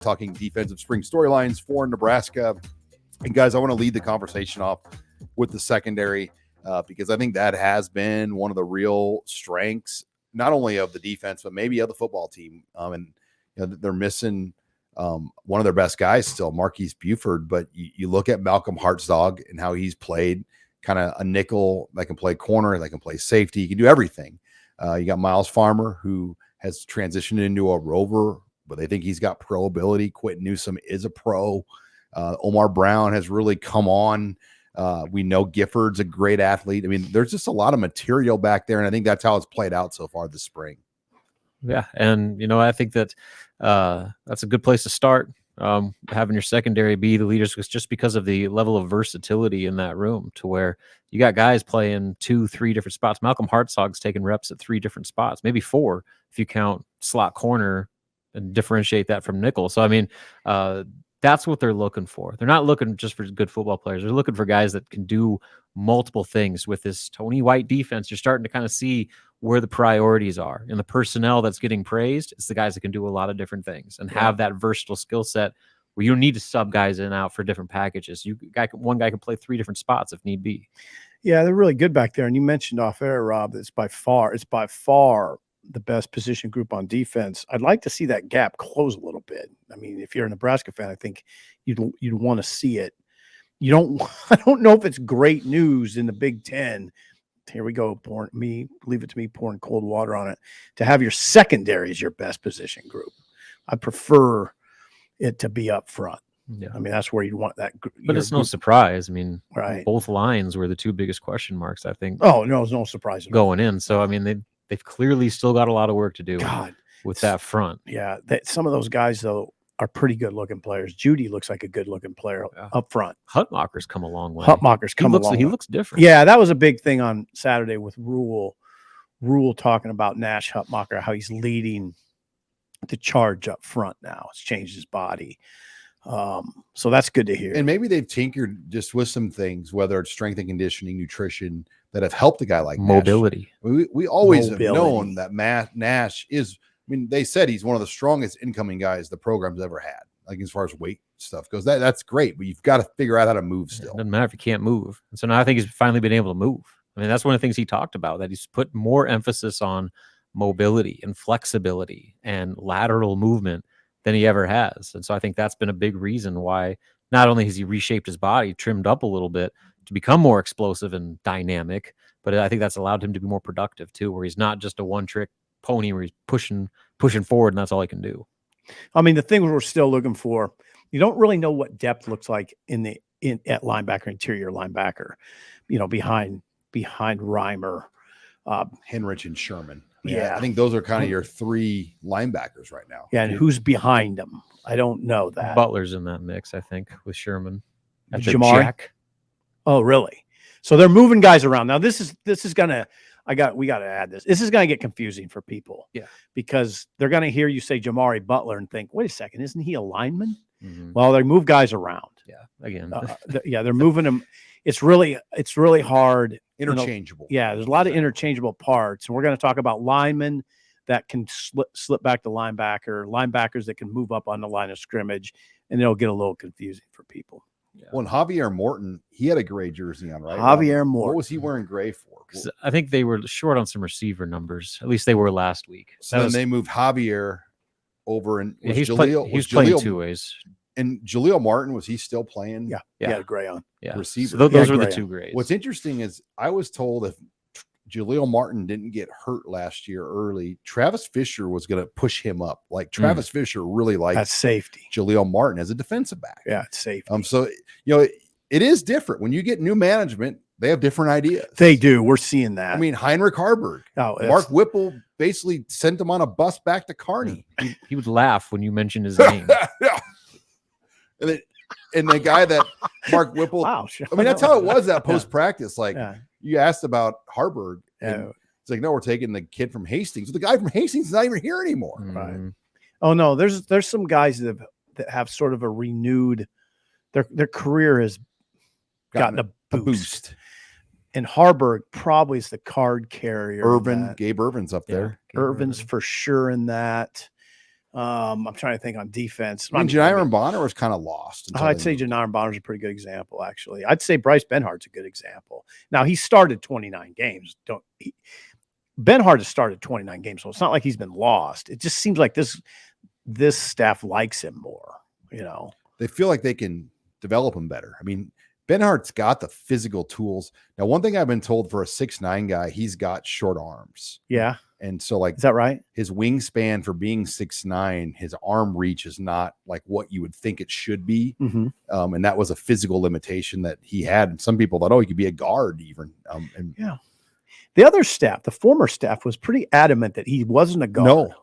talking defensive spring storylines for Nebraska. And guys, I want to lead the conversation off with the secondary because I think that has been one of the real strengths, not only of the defense, but maybe of the football team. And they're missing one of their best guys still, Marquise Buford. But you look at Malcolm Hartzog and how he's played kind of a nickel that can play corner, that can play safety. He can do everything. You got Miles Farmer, who has transitioned into a rover, but they think he's got pro ability. Quentin Newsom is a pro. Omar Brown has really come on. We know Gifford's a great athlete. I mean, there's just a lot of material back there, and I think that's how it's played out so far this spring. Yeah, and I think that that's a good place to start. Having your secondary be the leaders, just because of the level of versatility in that room, to where you got guys playing 2-3 different spots. Malcolm Hartzog's taking reps at 3 different spots, maybe 4 if you count slot corner and differentiate that from nickel. So, I mean, that's what they're looking for. They're not looking just for good football players. They're looking for guys that can do multiple things. With this Tony White defense, you're starting to kind of see where the priorities are. And the personnel that's getting praised is the guys that can do a lot of different things and have that versatile skill set where you don't need to sub guys in and out for different packages. One guy can play 3 different spots if need be. Yeah, they're really good back there. And you mentioned off air, Rob, that it's by far the best position group on defense. I'd like to see that gap close a little bit. I mean, if you're a Nebraska fan, I think you'd want to see it. I don't know if it's great news in the Big Ten. Here we go, leave it to me pouring cold water on it, to have your secondary as your best position group. I prefer it to be up front. Yeah. I mean, that's where you'd want that. But it's no surprise. I mean, right. Both lines were the 2 biggest question marks, I think. Oh, no, it's no surprise going in. So, I mean, they've clearly still got a lot of work to do with that front. Yeah. Some of those guys, though, are pretty good-looking players. Judy looks like a good-looking player up front. Hutmacher's come a long way. He looks different. Yeah, that was a big thing on Saturday with Rule talking about Nash Hutmacher, how he's leading the charge up front now. It's changed his body. So that's good to hear. And maybe they've tinkered just with some things, whether it's strength and conditioning, nutrition, that have helped a guy like mobility. Nash. We always have known that Nash is, I mean, they said he's one of the strongest incoming guys the program's ever had. Like, as far as weight stuff goes, that's great, but you've got to figure out how to move still. It doesn't matter if you can't move. And so now I think he's finally been able to move. I mean, that's one of the things he talked about, that he's put more emphasis on mobility and flexibility and lateral movement than he ever has. And so I think that's been a big reason why not only has he reshaped his body, trimmed up a little bit to become more explosive and dynamic, but I think that's allowed him to be more productive too, where he's not just a one-trick pony where he's pushing forward and that's all he can do. I mean, the thing we're still looking for, you don't really know what depth looks like at linebacker, interior linebacker, behind Reimer, Henrich, and Sherman. Yeah, I think those are kind of your 3 linebackers right now. Yeah, and who's behind them? I don't know that. Butler's in that mix, I think, with Sherman. Jamari? Jack. Oh, really? So they're moving guys around. Now this is gonna. We got to add this. This is gonna get confusing for people. Yeah, because they're gonna hear you say Jamari Butler and think, wait a second, isn't he a lineman? Mm-hmm. Well, they move guys around. Yeah, again. They're moving them. It's really hard. Interchangeable. There's a lot of interchangeable parts. And we're going to talk about linemen that can slip back to linebackers that can move up on the line of scrimmage, and it'll get a little confusing for people. Yeah. Well, Javier Morton, he had a gray jersey on, right? Javier Morton. What was he wearing gray for? I think they were short on some receiver numbers. At least they were last week. So then they moved Javier over, and he's playing 2 ways. And Jaleel Martin, was he still playing? Yeah. He had gray on. Yeah. Receiver. So those were the 2 grays. What's interesting is I was told if Jaleel Martin didn't get hurt last year early, Travis Fisher was going to push him up. Like, Travis Fisher really liked that safety. Jaleel Martin as a defensive back. Yeah, it's safety. So, it is different. When you get new management, they have different ideas. They do. We're seeing that. I mean, Heinrich Harburg. Mark Whipple basically sent him on a bus back to Kearney. He would laugh when you mentioned his name. Yeah. And the guy that Mark Whipple, wow, sure. I mean, that's how it was at post-practice. Like, you asked about Harburg, and it's like, no, we're taking the kid from Hastings. So the guy from Hastings is not even here anymore. Right. Oh, no, there's some guys that have sort of a renewed, their career has gotten a boost. And Harburg probably is the card carrier. Gabe Irvin's up there. Irvin's for sure in that. I'm trying to think on defense. I mean, Janiron Bonner was kind of lost. I'd say Janiron Bonner's a pretty good example, actually. I'd say Bryce Benhart's a good example. Now, he started 29 games. Benhart has started 29 games, so it's not like he's been lost. It just seems like this staff likes him more, you know. They feel like they can develop him better. I mean, Benhart's got the physical tools. Now, one thing I've been told for a 6'9" guy, he's got short arms. Yeah. And so, like, is that right? His wingspan for being 6'9", his arm reach is not like what you would think it should be. Mm-hmm. And that was a physical limitation that he had. And some people thought, oh, he could be a guard even. Yeah. The other staff, the former staff, was pretty adamant that he wasn't a guard. No.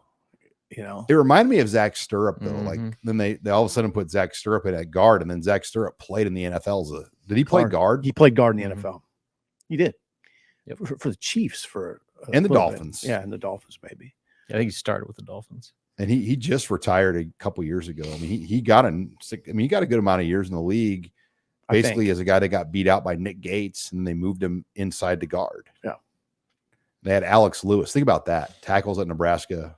You know, it reminded me of Zach Stirrup, though. Mm-hmm. Like, then they all of a sudden put Zach Stirrup in at guard, and then Zach Stirrup played in the NFL. Did he play guard? He played guard in the NFL. He did. Yep. For the Chiefs and the Dolphins. Yeah, and the Dolphins, maybe. I think he started with the Dolphins. And he just retired a couple years ago. I mean, he got he got a good amount of years in the league, basically as a guy that got beat out by Nick Gates, and they moved him inside to guard. Yeah. They had Alex Lewis. Think about that. Tackles at Nebraska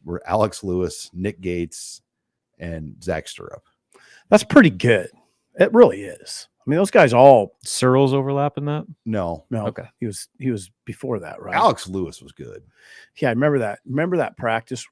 were Alex Lewis, Nick Gates, and Zach Stirrup. That's pretty good. It really is. I mean, those guys all Searles overlap in that? No. Okay. He was before that, right? Alex Lewis was good. Yeah, I remember that. Remember that practice?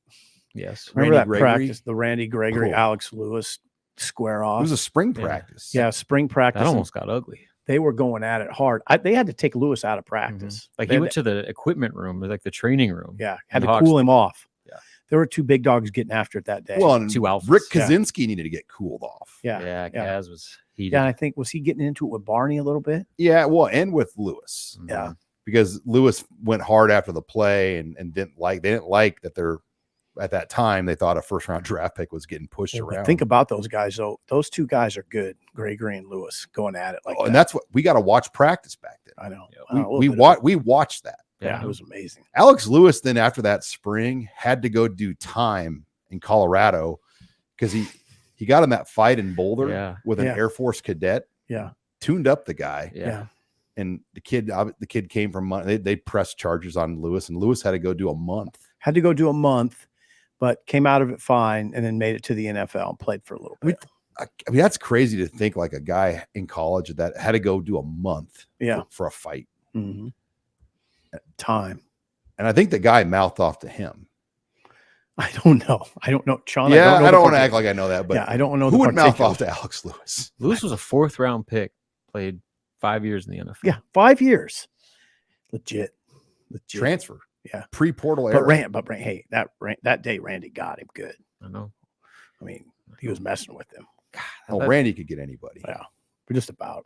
Yes. Remember Randy that Gregory? practice? The Randy Gregory, Alex Lewis square It off. was a spring practice. Yeah, spring practice. That almost got ugly. They were going at it hard. They had to take Lewis out of practice. Like, he went to the equipment room, like the training room. Yeah, had to Hawks. cool him off. Yeah. There were two big dogs getting after it that day. Well, and Two alphas. Rick Kaczynski needed to get cooled off. yeah. Yeah, Gaz was heated. Yeah, and I think, was he getting into it with Barney a little bit? Yeah, well, and with Lewis. Yeah. Because Lewis went hard after the play and didn't like that they're at that time they thought a first round draft pick was getting pushed around. Think about those guys though. Those two guys are good. Gregory and Lewis going at it like that. And that's what we got to watch practice back then. I know. Yeah. We watched that. Yeah, it was amazing. Alex Lewis then after that spring had to go do time in Colorado because he got in that fight in Boulder with an Air Force cadet. Yeah. Tuned up the guy. Yeah. And the kid came from they pressed charges on Lewis, and Lewis had to go do a month. But came out of it fine, and then made it to the NFL and played for a little bit. I mean, that's crazy to think like a guy in college that had to go do a month for a fight. Mm-hmm. Time. And I think the guy mouthed off to him. I don't know, Sean. Yeah, I don't want to act like I know that, but yeah, I don't know who would mouth off to Alex Lewis. Lewis was a 4th round pick, played 5 years in the NFL. Yeah, 5 years. Legit. Transfer. Yeah, pre-portal era. But hey, that day Randy got him good. I know. I mean, he was messing with him. God, Randy could get anybody. Yeah, just about.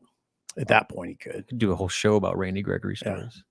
At that point, he could do a whole show about Randy Gregory stories.